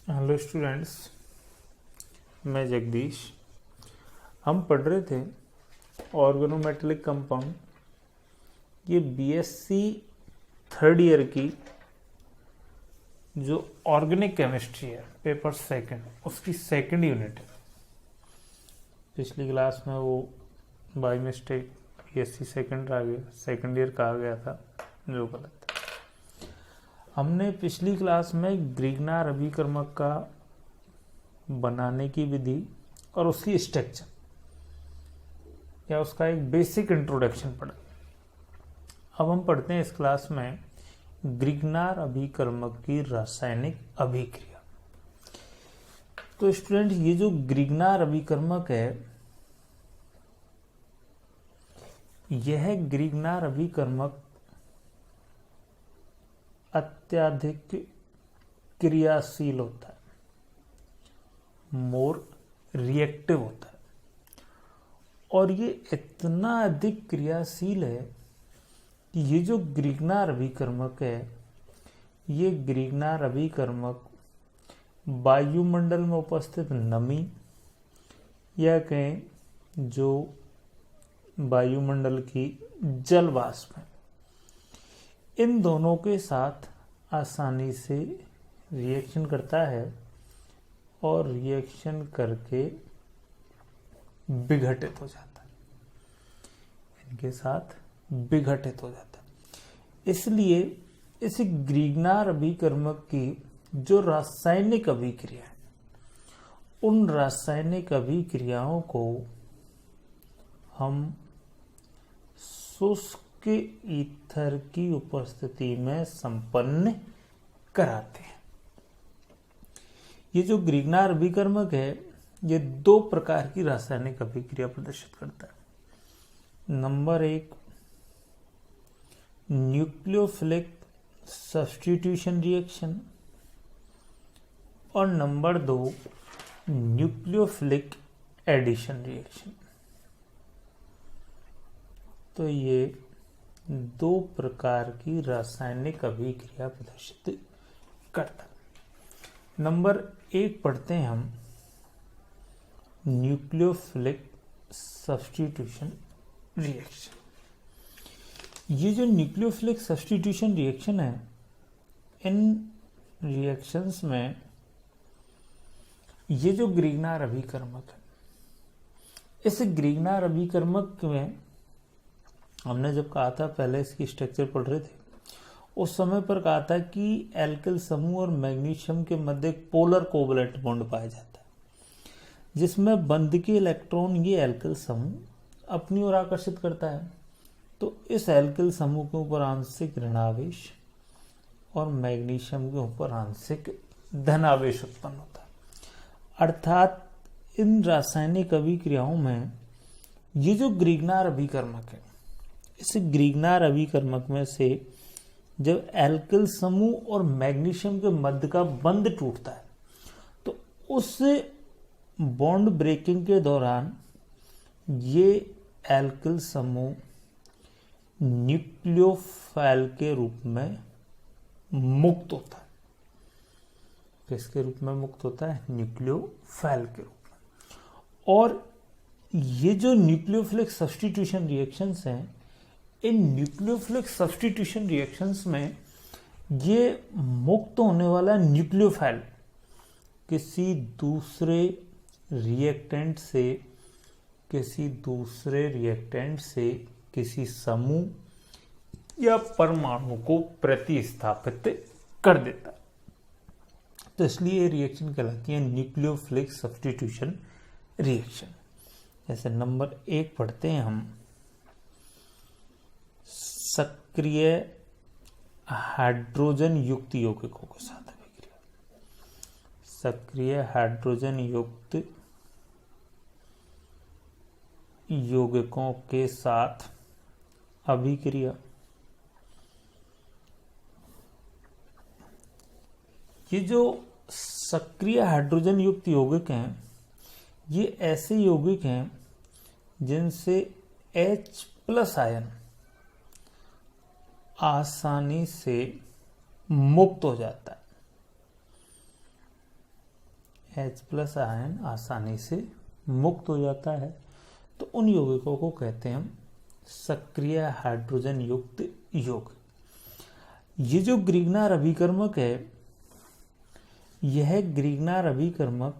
Hello students, मैं जगदीश। हम पढ़ रहे थे ऑर्गेनोमेटेलिक कंपाउंड। ये बीएससी थर्ड ईयर की जो ऑर्गेनिक केमिस्ट्री है, पेपर सेकंड, उसकी सेकंड यूनिट है। पिछली क्लास में वो बाय मिस्टेक बीएससी सेकंड आ गया, सेकंड ईयर कहा गया था, जो गलत है। हमने पिछली क्लास में ग्रिग्नार अभिकर्मक का बनाने की विधि और उसकी स्ट्रक्चर या उसका एक बेसिक इंट्रोडक्शन पढ़ा। अब हम पढ़ते हैं इस क्लास में ग्रिग्नार अभिकर्मक की रासायनिक अभिक्रिया। तो स्टूडेंट, ये जो ग्रिग्नार अभिकर्मक है, यह ग्रिग्नार अभिकर्मक अत्यधिक क्रियाशील होता है, मोर रिएक्टिव होता है, और ये इतना अधिक क्रियाशील है कि ये जो ग्रिग्नार अभिकर्मक है, ये ग्रिग्नार अभिकर्मक वायुमंडल में उपस्थित नमी या कहें जो वायुमंडल की जल वाष्प है, इन दोनों के साथ आसानी से रिएक्शन करता है और रिएक्शन करके विघटित हो जाता है, इनके साथ विघटित हो जाता है। इसलिए इस ग्रिग्नार अभिकर्मक की जो रासायनिक अभिक्रिया है, उन रासायनिक अभिक्रियाओं को हम शुष्क ईथर की उपस्थिति में संपन्न कराते हैं। ये जो ग्रिग्नार अभिकर्मक है, ये दो प्रकार की रासायनिक अभिक्रिया प्रदर्शित करता है। नंबर एक, न्यूक्लियोफिलिक सब्स्टिट्यूशन रिएक्शन, और नंबर दो, न्यूक्लियोफिलिक एडिशन रिएक्शन। तो ये दो प्रकार की रासायनिक अभिक्रिया प्रदर्शित करता है। नंबर एक पढ़ते हैं हम, न्यूक्लियोफिलिक सब्स्टिट्यूशन रिएक्शन। ये जो न्यूक्लियोफिलिक सब्स्टिट्यूशन रिएक्शन है, इन रिएक्शंस में ये जो ग्रिग्नार अभिकर्मक है, इस ग्रिग्नार अभिकर्मक में हमने जब कहा था, पहले इसकी स्ट्रक्चर पढ़ रहे थे, उस समय पर कहा था कि एल्किल समूह और मैग्नीशियम के मध्य एक पोलर कोवलेंट बॉन्ड पाया जाता है, जिसमें बंध के इलेक्ट्रॉन ये एल्किल समूह अपनी ओर आकर्षित करता है। तो इस एल्किल समूह के ऊपर आंशिक ऋणावेश और मैग्नीशियम के ऊपर आंशिक धनावेश उत्पन्न होता है। अर्थात इन रासायनिक अभिक्रियाओं में ये जो ग्रिग्नार अभिकर्मक है, इस ग्रिग्नार अभिकर्मक में से जब एल्किल समूह और मैग्नीशियम के मध्य का बंध टूटता है, तो उस बॉन्ड ब्रेकिंग के दौरान ये एल्किल समूह न्यूक्लियोफाइल के रूप में मुक्त होता है। किसके रूप में मुक्त होता है? न्यूक्लियोफाइल के रूप में। और ये जो न्यूक्लियोफिलिक सब्स्टिट्यूशन रिएक्शंस हैं, इन न्यूक्लियोफिलिक सब्स्टिट्यूशन रिएक्शंस में ये मुक्त होने वाला न्यूक्लियोफाइल किसी दूसरे रिएक्टेंट से किसी समूह या परमाणु को प्रतिस्थापित कर देता है। तो इसलिए ये रिएक्शन कहलाती है न्यूक्लियोफिलिक सब्स्टिट्यूशन रिएक्शन। जैसे नंबर एक पढ़ते हैं हम, सक्रिय हाइड्रोजन युक्त यौगिकों के साथ अभिक्रिया। सक्रिय हाइड्रोजन युक्त यौगिकों के साथ अभिक्रिया। ये जो सक्रिय हाइड्रोजन युक्त यौगिक हैं, ये ऐसे यौगिक हैं जिनसे H+ आयन आसानी से मुक्त हो जाता है। H प्लस आयन आसानी से मुक्त हो जाता है। तो उन यौगिकों को कहते हैं हम सक्रिय हाइड्रोजन युक्त यौगिक। ये जो ग्रिग्नार अभिकर्मक है, यह ग्रिग्नार अभिकर्मक,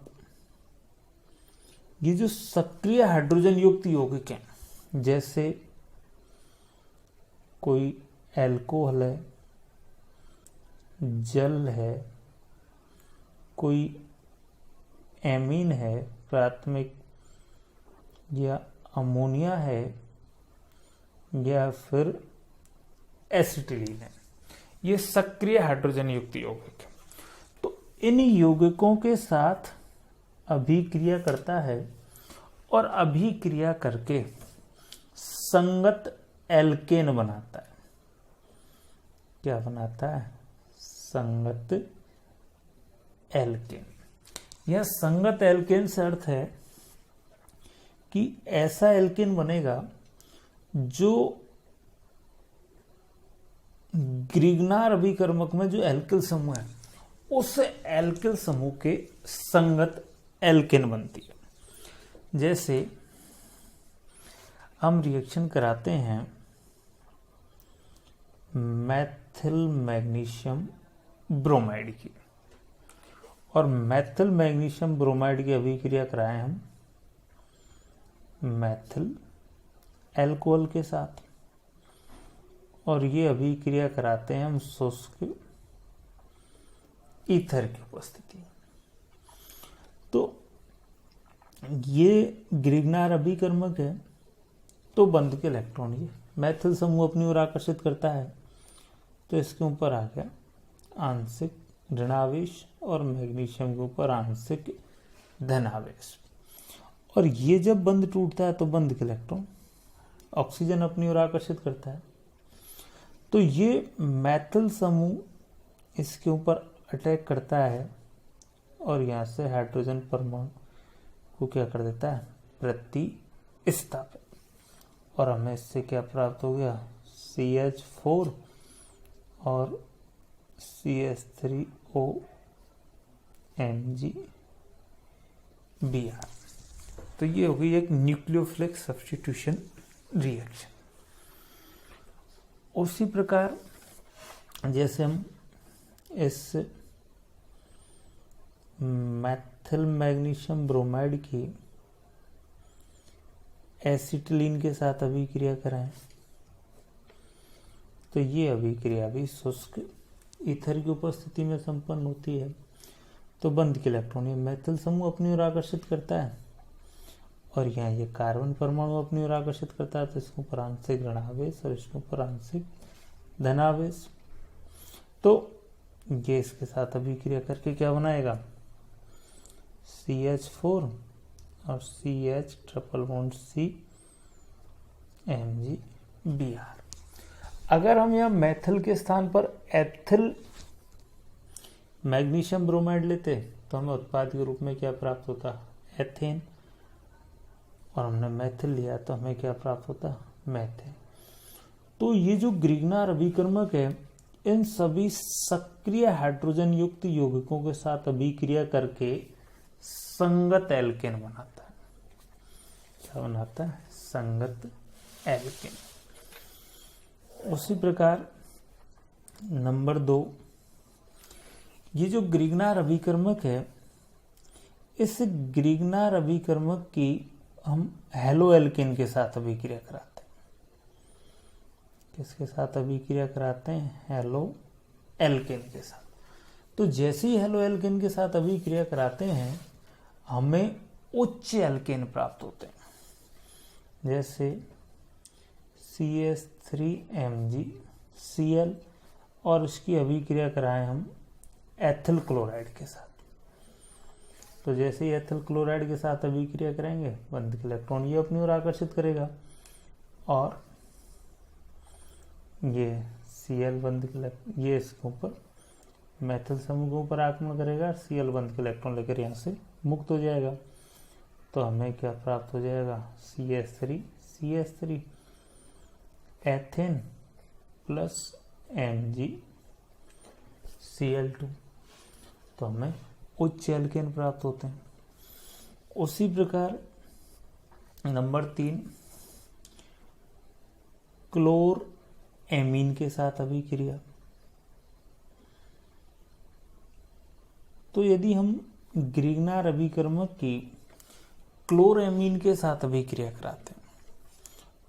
ये जो सक्रिय हाइड्रोजन युक्त यौगिक हैं, जैसे कोई एल्कोहल है, जल है, कोई एमीन है प्राथमिक, या अमोनिया है, या फिर एसिटिलीन है, ये सक्रिय हाइड्रोजन युक्त यौगिक है। तो इन यौगिकों के साथ अभिक्रिया करता है और अभिक्रिया करके संगत एल्केन बनाता है। क्या बनाता है? संगत एल्केन। यह संगत एल्केन से अर्थ है कि ऐसा एल्केन बनेगा जो ग्रिग्नार अभिकर्मक में जो एल्किल समूह है, उस एल्किल समूह के संगत एल्केन बनती है। जैसे हम रिएक्शन कराते हैं मैथिल मैग्नीशियम ब्रोमाइड की, और मैथिल मैग्नीशियम ब्रोमाइड की अभिक्रिया कराएं हम मैथिल एल्कोहल के साथ, और ये अभिक्रिया कराते हैं हम शुष्क ईथर की उपस्थिति। तो ये ग्रिग्नार अभिकर्मक है, तो बंध के इलेक्ट्रॉन ये मैथिल समूह अपनी ओर आकर्षित करता है, तो इसके ऊपर आ गया आंशिक ऋणावेश और मैग्नीशियम के ऊपर आंशिक धनावेश। और ये जब बंध टूटता है तो बंध के इलेक्ट्रॉन ऑक्सीजन अपनी ओर आकर्षित करता है। तो ये मैथिल समूह इसके ऊपर अटैक करता है और यहाँ से हाइड्रोजन परमाणु को क्या कर देता है? प्रतिस्थापित। और हमें इससे क्या प्राप्त हो गया? CH4 और CH3OMgBr। तो ये हो गई एक न्यूक्लियोफिलिक सब्स्टिट्यूशन रिएक्शन। उसी प्रकार जैसे हम इस मैथिल मैग्नीशियम ब्रोमाइड की एसिटिलीन के साथ अभिक्रिया कराएं, तो ये अभिक्रिया भी शुष्क ईथर की उपस्थिति में संपन्न होती है। तो बंध के इलेक्ट्रॉन ये मैथिल समूह अपनी ओर आकर्षित करता है, और यहाँ ये कार्बन परमाणु अपनी ओर आकर्षित करता है, तो इसके ऊपर आंशिक ऋणावेश और इसके ऊपर आंशिक धनावेश। तो ये इसके साथ अभिक्रिया करके क्या बनाएगा? CH4 और CH ट्रिपल बॉन्ड CMgBr। अगर हम यहाँ मैथिल के स्थान पर एथिल मैग्नीशियम ब्रोमाइड लेते तो हमें उत्पाद के रूप में क्या प्राप्त होता? एथेन। और हमने मैथिल लिया तो हमें क्या प्राप्त होता? मैथेन। तो ये जो ग्रिग्नार अभिकर्मक है, इन सभी सक्रिय हाइड्रोजन युक्त यौगिकों के साथ अभिक्रिया करके संगत एल्केन बनाता है। क्या बनाता है? संगत एल्केन। उसी प्रकार नंबर 2, ये जो ग्रिग्नार अभिकर्मक है, इस ग्रिग्नार अभिकर्मक की हम हेलो एल्केन के साथ अभिक्रिया कराते हैं। किसके साथ अभिक्रिया कराते हैं? हेलो एल्केन के साथ। तो जैसे ही हेलो एल्केन के साथ अभिक्रिया कराते हैं, हमें उच्च एल्केन प्राप्त होते हैं। जैसे CH3MgCl, और इसकी अभिक्रिया कराएं हम एथिल क्लोराइड के साथ। तो जैसे ही एथिल क्लोराइड के साथ अभिक्रिया करेंगे, बंध के इलेक्ट्रॉन ये अपनी ओर आकर्षित करेगा, और ये Cl बंध के ये इसके ऊपर मैथिल समूह के ऊपर आक्रमण करेगा, Cl बंध के इलेक्ट्रॉन लेकर यहाँ से मुक्त हो जाएगा। तो हमें क्या प्राप्त हो जाएगा? CH3 ethane plus MgCl2। तो हमें उच्च एल्केन प्राप्त होते हैं। उसी प्रकार नंबर 3 क्लोर एमीन के साथ अभिक्रिया। तो यदि हम ग्रिग्नार अभिकर्मक की क्लोरेमीन के साथ अभिक्रिया कराते हैं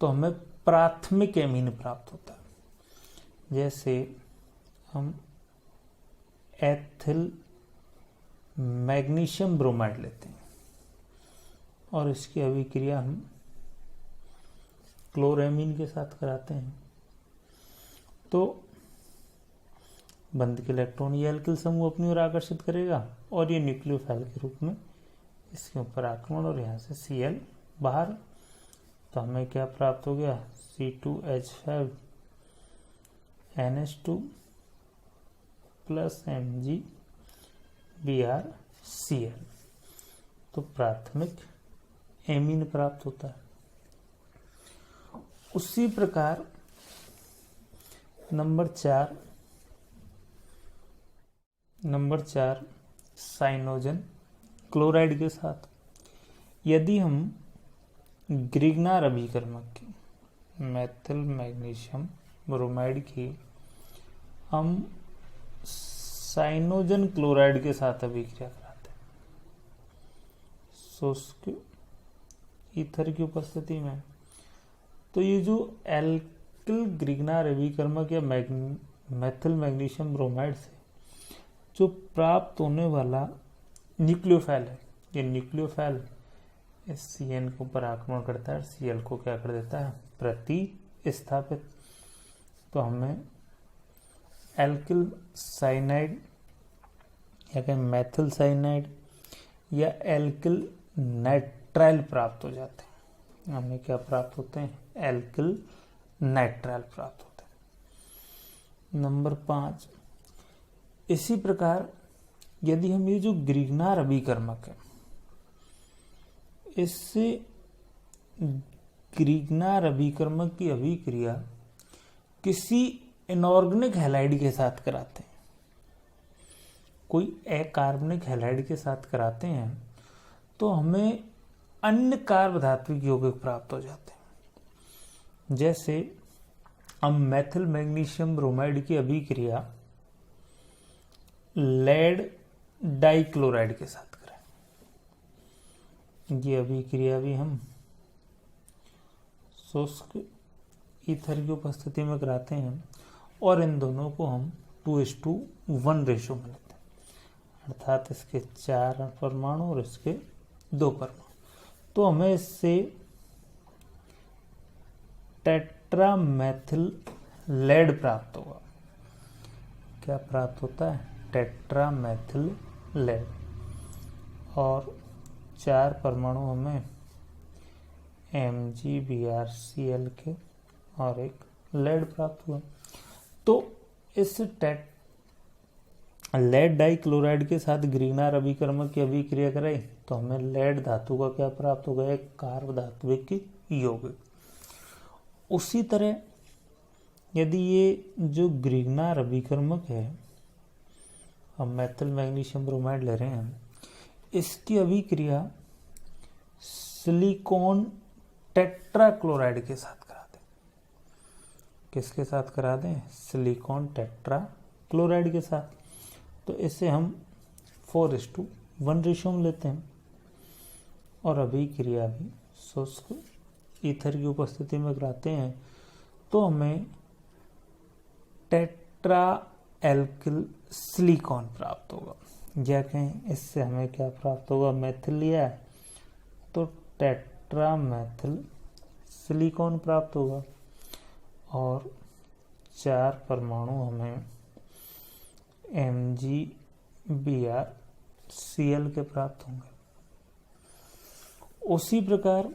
तो हमें प्राथमिक एमीन प्राप्त होता है। जैसे हम एथिल मैग्नीशियम ब्रोमाइड लेते हैं और इसकी अभिक्रिया हम क्लोरेमीन के साथ कराते हैं तो बंध के इलेक्ट्रॉन ये एल्किल समूह अपनी ओर आकर्षित करेगा और ये न्यूक्लियोफाइल के रूप में इसके ऊपर आक्रमण और यहाँ से Cl बाहर। तो हमें क्या प्राप्त हो गया, C2H5 NH2 प्लस MgBrCl। तो प्राथमिक एमीन प्राप्त होता है। उसी प्रकार नंबर 4 साइनोजन क्लोराइड के साथ यदि हम ग्रिग्नार अभिकर्मक की मेथिल मैग्नीशियम ब्रोमाइड की हम साइनोजन क्लोराइड के साथ अभिक्रिया कराते हैं शुष्क ईथर की उपस्थिति में, तो ये जो एल्किल ग्रिग्नार अभिकर्मक या मेथिल मैग्नीशियम ब्रोमाइड से जो प्राप्त होने वाला न्यूक्लियोफाइल है, ये न्यूक्लियोफाइल इस Cn को पर आक्रमण करता है, Cl को क्या कर देता है, प्रतिस्थापित। तो हमें एल्किल साइनाइड या कहें मेथिल साइनाइड या एल्किल नाइट्राइल प्राप्त हो जाते हैं। हमें क्या प्राप्त होते हैं, एल्किल नाइट्राइल प्राप्त होते हैं। नंबर 5 इसी प्रकार यदि हम ये जो ग्रिग्नार अभिकर्मक है इससे ग्रिग्नार अभिकर्मक की अभिक्रिया किसी इनऑर्गेनिक हैलाइड के साथ कराते हैं, कोई अकार्बनिक हैलाइड के साथ कराते हैं तो हमें अन्य कार्ब धात्विक यौगिक प्राप्त हो जाते हैं। जैसे हम मेथिल मैग्नीशियम ब्रोमाइड की अभिक्रिया लेड डाइक्लोराइड के साथ करें, ये अभिक्रिया भी हम शुष्क ईथर की उपस्थिति में कराते हैं और इन दोनों को हम 2:1 रेशो में लेते हैं, अर्थात इसके 4 परमाणु और इसके 2 परमाणु। तो हमें इससे टेट्रामेथिल लेड प्राप्त होगा। क्या प्राप्त होता है, टेट्रामेथिल लेड, और 4 परमाणु हमें MgBrCl के और एक लेड प्राप्त हुआ। तो इस लेड डाइक्लोराइड के साथ ग्रिग्नार अभिकर्मक की अभिक्रिया करें तो हमें लेड धातु का क्या प्राप्त होगा, एक कार्ब धात्विक यौगिक। उसी तरह यदि ये जो ग्रिग्नार अभिकर्मक है, हम मेथिल मैग्नीशियम ब्रोमाइड ले रहे हैं, इसकी अभिक्रिया सिलिकॉन टेट्राक्लोराइड के साथ करा दें। किसके साथ करा दें, सिलिकॉन टेट्राक्लोराइड के साथ। तो इसे हम 4:1 रेशो में लेते हैं और अभिक्रिया भी शुष्क ईथर की उपस्थिति में कराते हैं तो हमें टेट्रा एल्किल सिलिकॉन प्राप्त होगा। या कहें इससे हमें क्या प्राप्त होगा, मेथिल लिया है तो टेट्रा मेथिल सिलिकॉन प्राप्त होगा और 4 परमाणु हमें MgBrCl के प्राप्त होंगे। उसी प्रकार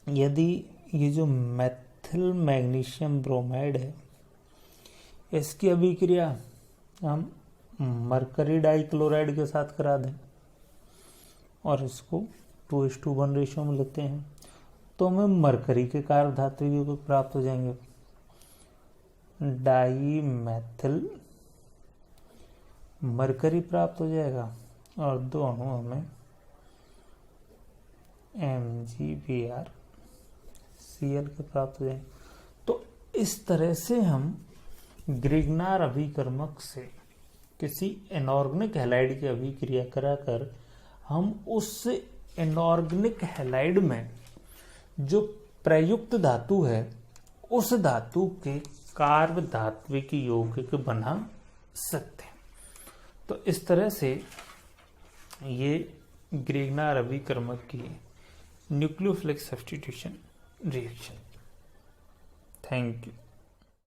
यदि ये जो मेथिल मैग्नीशियम ब्रोमाइड है इसकी अभिक्रिया हम मरकरी डाइक्लोराइड के साथ करा दें और इसको 2:1 रेशो में लेते हैं तो हमें मरकरी के कार्ब धात्विक यौगिक प्राप्त हो जाएंगे। डाई मेथिल मरकरी प्राप्त हो जाएगा और 2 अणु हमें MgBrCl के प्राप्त हुए। तो इस तरह से हम ग्रिग्नार अभिकर्मक से किसी इनऑर्गेनिक हैलाइड की अभिक्रिया कराकर हम उस इनऑर्गेनिक हैलाइड में जो प्रयुक्त धातु है उस धातु के कार्ब धात्विक यौगिक बना सकते हैं। तो इस तरह से ये ग्रिग्नार अभिकर्मक की nucleophilic substitution reaction. Thank you.